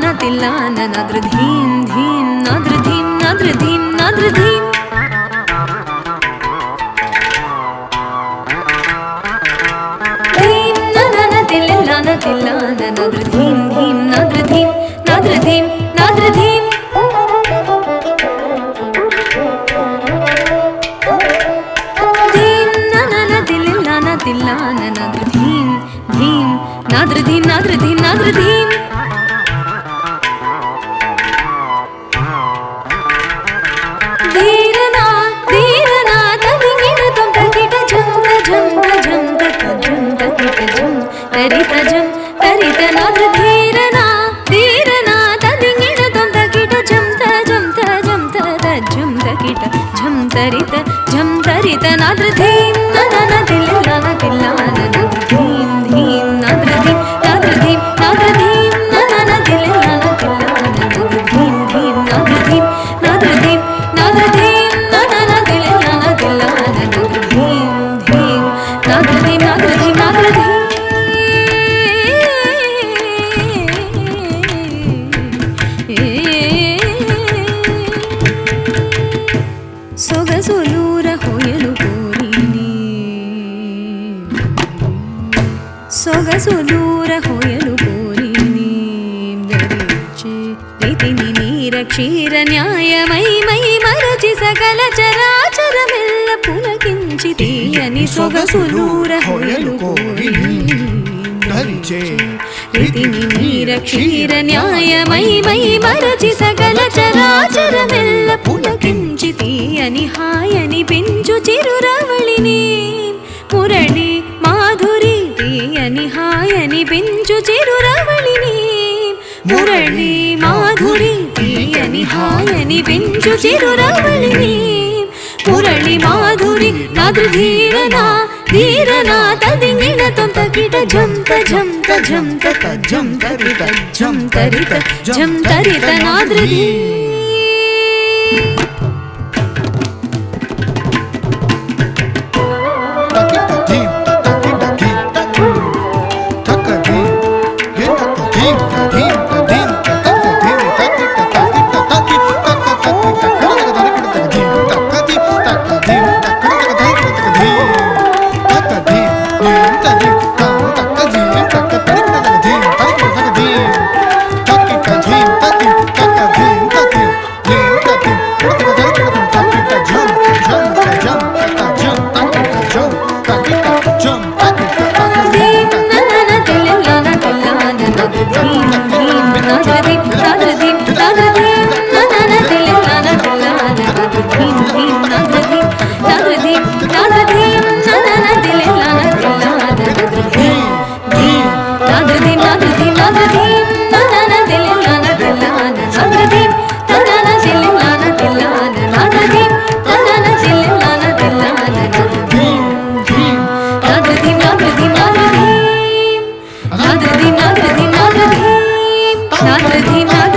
na tilla na nadr dhim dhim nadr dhim nadr dhim nadr dhim dhim na tilla na nadr dhim dhim nadr dhim nadr dhim nadr dhim dhim na tilla na nadr dhim dhim nadr dhim nadr dhim nadr dhim धीरना धीरना तदिंगिण तुम तकिट झम झम झम तक झम तकिट झम तरित झम तरित नाद्र धीरना धीरना तदिंगिण तुम तकिट झम झम झम झम तकिट झम तरित नाद्र धीम नन तिल्ला न तिल्ला नाद्र धीम धीम नाद्र धीम नाद्र धीम नाद्र धीम नन तिल्ला न तिल्ला नाद्र धीम धीम नाद्र धीम नाद्र धीम नाद्र धीम नन तिल्ला न तिल्ला नाद्र धीम धीम नाद्र धीम नाद्र धीम नाद्र धीम ಸೊಗಸೊಲೂರ ಹೊಯಲು ಕೋರಿನಿ ಸೊಗಸೊಲೂರ ಹೊಯಲು ಕೋರಿನಿ ಧರಿಚೆ ರೀತಿನಿ ನೀರ ಕ್ಷೀರ ನ್ಯಾಯಮೈ ಮೈ ಮರಚಿ ಸಕಲ ಚರಾಚರಮೆಲ್ಲ ಪುಲಕಿಂಚಿತೀಯನಿ ಸೊಗಸೊಲೂರ ಹೊಯಲು ಕೋರಿನಿ ಧರಿಚೆ ರೀತಿನಿ ನೀರ ಕ್ಷೀರ ನ್ಯಾಯಮೈ ಮೈ ಮರಚಿ ಸಕಲ ಚರಾಚರಮೆಲ್ಲ పులకించితీయని హాయని పెంచు చిరురవళిని మురళి మాధురి తీయని హాయని పెంచు చిరురవళిని మురళి మాధురి తీయని హాయని పెంచు చిరురవళిని మురళి మాధురి నాద్ర ధీరనా ధీరనా తదింగిణ తం తకిట ఝం ఝం ఝం ఝం తరిత ఝం తరిత ఝం తరిత నాద్ర నాద్ర ధీమ్